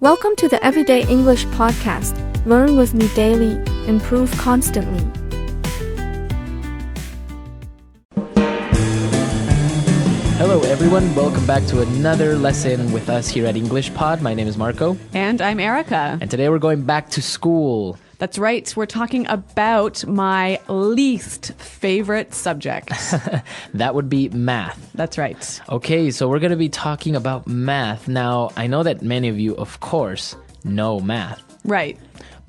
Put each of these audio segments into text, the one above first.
Welcome to the Everyday English Podcast. Learn with me daily, improve constantly. Hello everyone, welcome back to another lesson with us here at English Pod. My name is Marco. And I'm Erica. And today we're going back to school. That's right. We're talking about my least favorite subject. That would be math. That's right. Okay, so we're going to be talking about math. Now, I know that many of you, of course, know math. Right.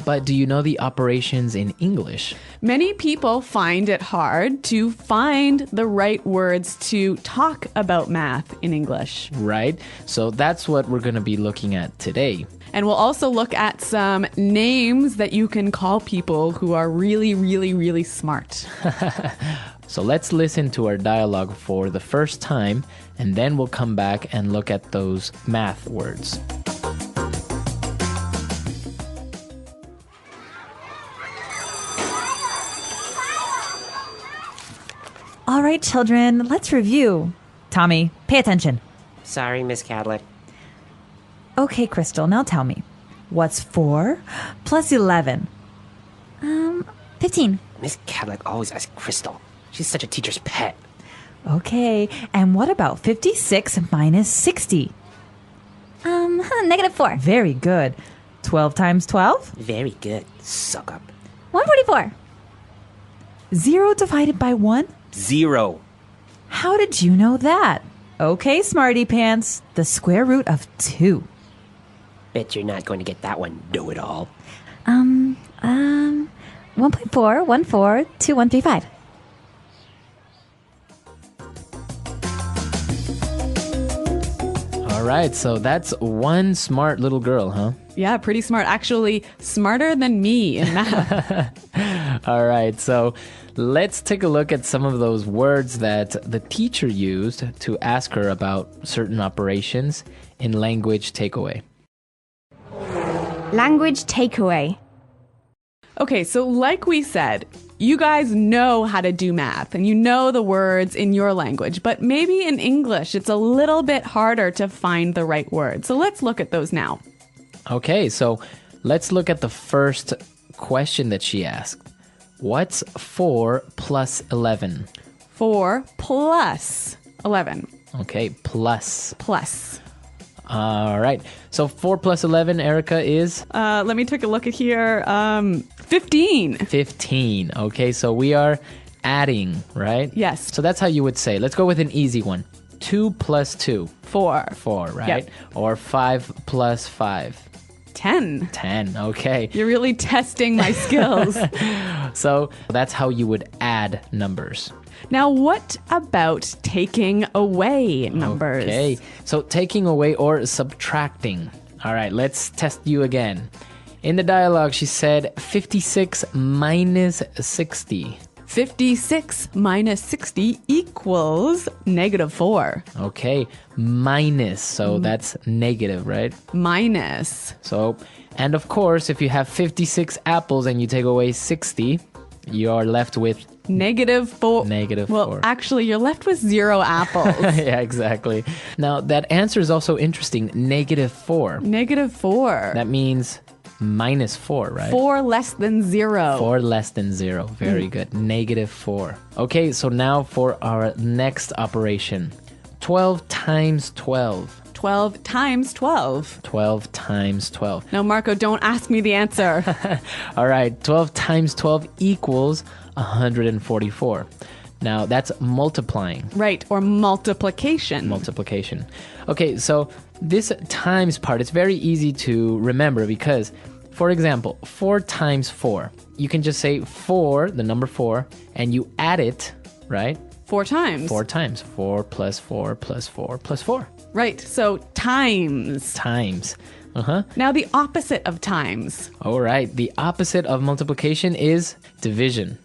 But do you know the operations in English? Many people find it hard to find the right words to talk about math in English. Right? So that's what we're going to be looking at today. And we'll also look at some names that you can call people who are really, really, really smart. So let's listen to our dialogue for the first time, and then we'll come back and look at those math words. All right, children, let's review. Tommy, pay attention. Sorry, Miss Cadlick. Okay, Crystal, now tell me. What's 4 plus 11? 15. Miss Cadlick always asks Crystal. She's such a teacher's pet. Okay, and what about 56 minus 60? -4. Very good. 12 times 12? Very good. Suck up. 144. 0 divided by 1? 0. How did you know that? Okay, smarty pants. The square root of 2. Bet you're not going to get that one, know-it-all. 1.4142135. All right, so that's one smart little girl, huh? Yeah, pretty smart. Actually, smarter than me in math. All right, so let's take a look at some of those words that the teacher used to ask her about certain operations in language takeaway. Language takeaway. Okay, so like we said, you guys know how to do math and you know the words in your language, but maybe in English it's a little bit harder to find the right word. So let's look at those now. Okay, so let's look at the first question that she asked. What's 4 plus 11? 4 plus 11. Okay, plus. Plus. All right. So 4 plus 11, Erica, is? Let me take a look at here. 15. 15. Okay, so we are adding, right? Yes. So that's how you would say. Let's go with an easy one. 2 plus 2. 4. 4, right? Yep. Or 5 plus 5. 10. 10, okay. You're really testing my skills. So that's how you would add numbers. Now, what about taking away numbers? Okay, so taking away or subtracting. All right, let's test you again. In the dialogue, she said 56 minus 60. 56 minus 60 equals -4. Okay, minus, so that's negative, right? Minus. So, and of course, if you have 56 apples and you take away 60, you are left with -4. -4. Well, actually, you're left with 0 apples. Yeah, exactly. Now, that answer is also interesting. -4. -4. That means -4, right? 4 less than 0. 4 less than 0. Very good. -4. Okay, so now for our next operation. 12 times 12. 12 times 12. 12 times 12. Now, Marco, don't ask me the answer. All right, 12 times 12 equals 144. Now, that's multiplying. Right, or multiplication. Multiplication. Okay, so this times part, it's very easy to remember because, for example, 4 times 4. You can just say 4, the number 4, and you add it, right? 4 times. 4 times. 4 plus 4 plus 4 plus 4. Right, so times. Times. Uh-huh. Now, the opposite of times. All right, the opposite of multiplication is division.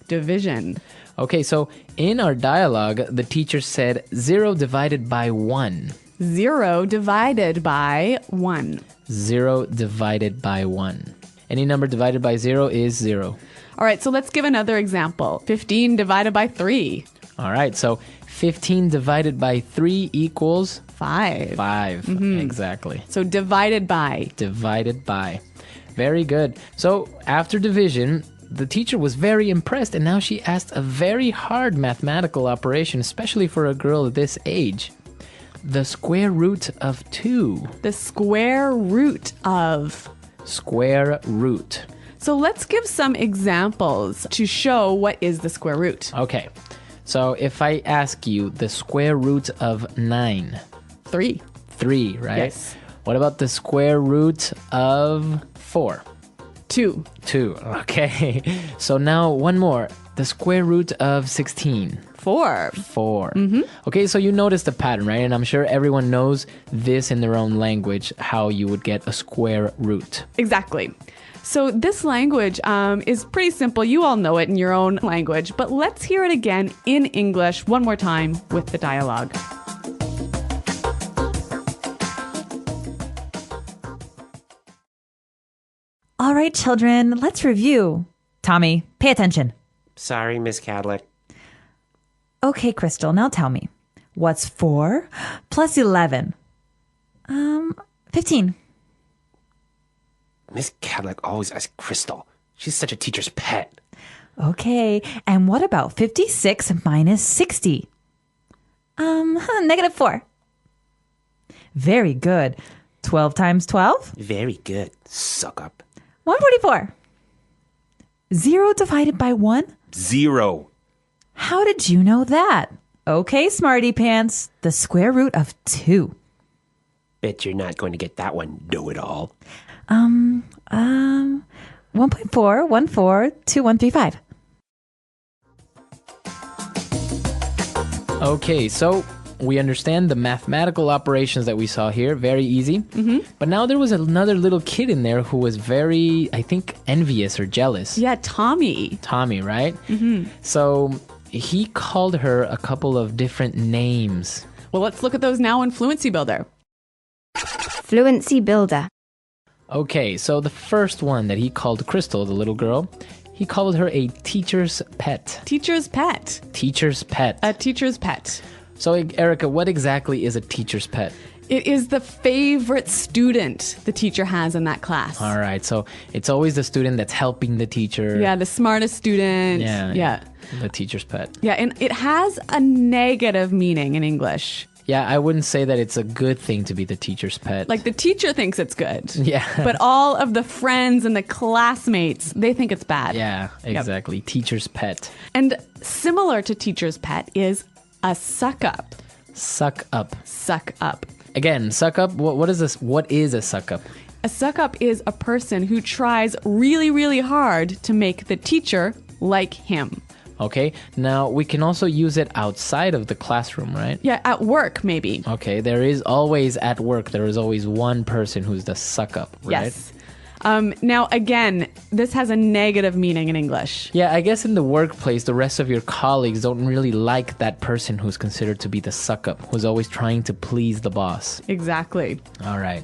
Division. Okay, so in our dialogue, the teacher said 0 divided by 1. 0 divided by 1. 0 divided by 1. Any number divided by 0 is 0. All right, so let's give another example. 15 divided by 3. All right, so 15 divided by 3 equals 5. 5. Exactly. So divided by. Divided by. Very good. So after division, the teacher was very impressed, and now she asked a very hard mathematical operation, especially for a girl this age. The square root of 2. The square root of. Square root. So let's give some examples to show what is the square root. Okay. So if I ask you the square root of 9. 3. 3, right? Yes. What about the square root of 4? 2. 2. Okay. So now one more. The square root of 16. 4. 4. Okay, so you notice the pattern, right? And I'm sure everyone knows this in their own language, how you would get a square root. Exactly. So this language is pretty simple. You all know it in your own language, but let's hear it again in English one more time with the dialogue. All right, children, let's review. Tommy, pay attention. Sorry, Miss Cadlick. Okay, Crystal, now tell me. What's 4 plus 11? 15. Miss Cadlick always asks Crystal. She's such a teacher's pet. Okay, and what about 56 minus 60? -4. Very good. 12 times 12? Very good. Suck up. 144. 0 divided by 1? 0. How did you know that? Okay, smarty pants. The square root of 2. Bet you're not going to get that one, know-it-all. 1.4142135. Okay, so we understand the mathematical operations that we saw here. Very easy. But now there was another little kid in there who was very, I think, envious or jealous. Yeah, Tommy. Tommy, right? So he called her a couple of different names. Well, let's look at those now in Fluency Builder. Fluency Builder. Okay, so the first one that he called Crystal, the little girl, he called her a teacher's pet. Teacher's pet. Teacher's pet. A teacher's pet. So, Erica, what exactly is a teacher's pet? It is the favorite student the teacher has in that class. All right, so it's always the student that's helping the teacher. Yeah, the smartest student. Yeah. The teacher's pet. Yeah, and it has a negative meaning in English. Yeah, I wouldn't say that it's a good thing to be the teacher's pet. Like the teacher thinks it's good. Yeah. But all of the friends and the classmates, they think it's bad. Yeah, exactly. Yep. Teacher's pet. And similar to teacher's pet is a suck up. Suck up. Suck up. Again, suck up. What is this? What is a suck up? A suck up is a person who tries really, really hard to make the teacher like him. Okay, now we can also use it outside of the classroom, right? Yeah, at work, maybe. Okay, there is always at work, there is always one person who's the suck up, right? Yes. Now, again, this has a negative meaning in English. Yeah, I guess in the workplace, the rest of your colleagues don't really like that person who's considered to be the suck up, who's always trying to please the boss. Exactly. All right.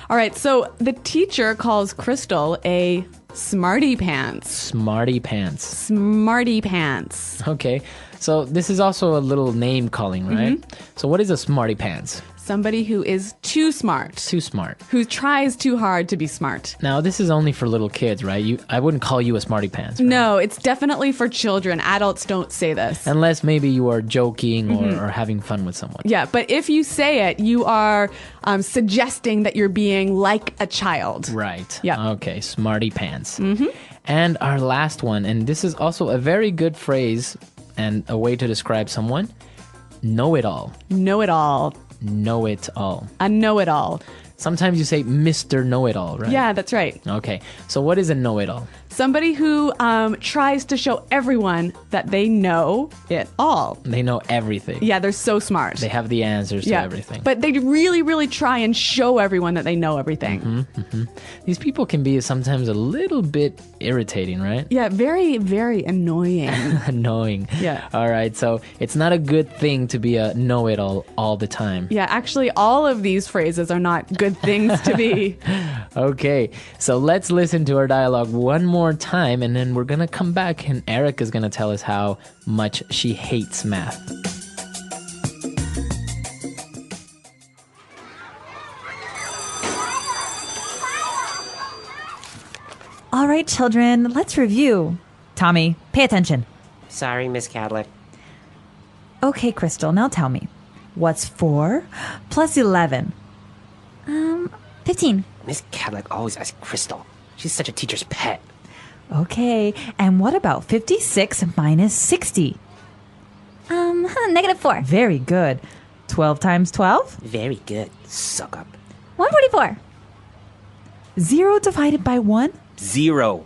All right, so the teacher calls Crystal a smarty pants. Smarty pants. Smarty pants. Okay, so this is also a little name calling, right? So what is a smarty pants? Somebody who is too smart. Too smart. Who tries too hard to be smart. Now, this is only for little kids, right? I wouldn't call you a smarty pants. Right? No, it's definitely for children. Adults don't say this. Unless maybe you are joking or having fun with someone. Yeah, but if you say it, you are suggesting that you're being like a child. Right. Yeah. Okay, smarty pants. And our last one, and this is also a very good phrase and a way to describe someone, know-it-all. Know-it-all. Know-it-all. A know-it-all. Sometimes you say Mr. Know-it-all, right? Yeah, that's right. Okay, so what is a know-it-all? Somebody who tries to show everyone that they know it all. They know everything. Yeah, they're so smart. They have the answers to everything. But they really, really try and show everyone that they know everything. These people can be sometimes a little bit irritating, right? Yeah, very, very annoying. Annoying. Yeah. All right, so it's not a good thing to be a know-it-all all the time. Yeah, actually, all of these phrases are not good things to be. Okay, so let's listen to our dialogue one more time, and then we're gonna come back and Erica's gonna tell us how much she hates math. All right, children, let's review. Tommy, pay attention. Sorry, Miss Cadlick. Okay, Crystal, now tell me. What's 4 plus 11? 15. Miss Cadlick always asks Crystal. She's such a teacher's pet. Okay, and what about 56 minus 60? -4. Very good. 12 times 12? Very good. Suck up. 144. 0 divided by 1? 0.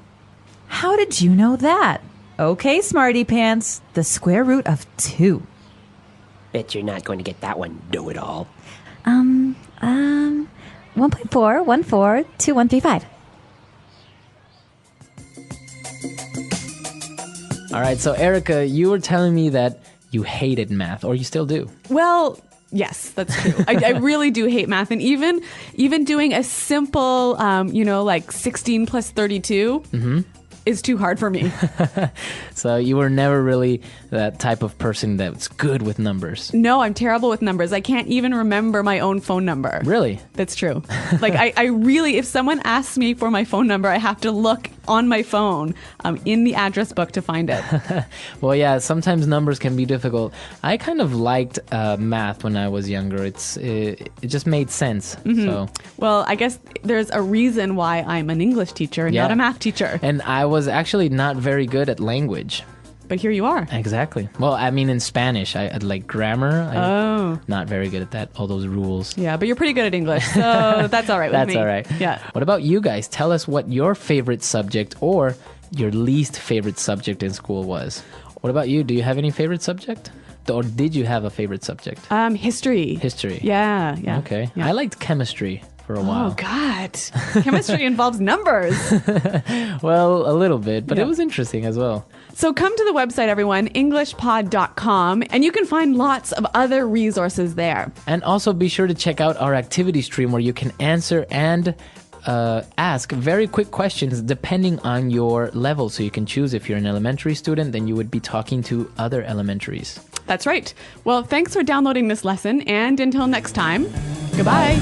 How did you know that? Okay, smarty pants. The square root of 2. Bet you're not going to get that one, know-it-all. 1.4142135. All right, so Erica, you were telling me that you hated math, or you still do. Well, yes, that's true. I really do hate math. And even doing a simple, like 16 plus 32 is too hard for me. So you were never really that type of person that's good with numbers. No, I'm terrible with numbers. I can't even remember my own phone number. Really? That's true. Like, I really, if someone asks me for my phone number, I have to look on my phone in the address book to find it. Well, yeah, sometimes numbers can be difficult. I kind of liked math when I was younger. It just made sense. So Well, I guess there's a reason why I'm an English teacher and Yeah. not a math teacher. And I was actually not very good at language. But here you are. Exactly. Well, I mean, in Spanish, I like grammar. Oh. Not very good at that. All those rules. Yeah, but you're pretty good at English, so that's all right with That's me. all right. Yeah. What about you guys? Tell us what your favorite subject or your least favorite subject in school was. What about you? Do you have any favorite subject? Or did you have a favorite subject? History. History. Yeah. Okay. Yeah. I liked chemistry for a while. Oh, God. Chemistry involves numbers. Well, a little bit, but Yeah. it was interesting as well. So come to the website, everyone, englishpod.com, and you can find lots of other resources there. And also be sure to check out our activity stream where you can answer and ask very quick questions depending on your level. So you can choose if you're an elementary student, then you would be talking to other elementaries. That's right. Well, thanks for downloading this lesson, and until next time, goodbye.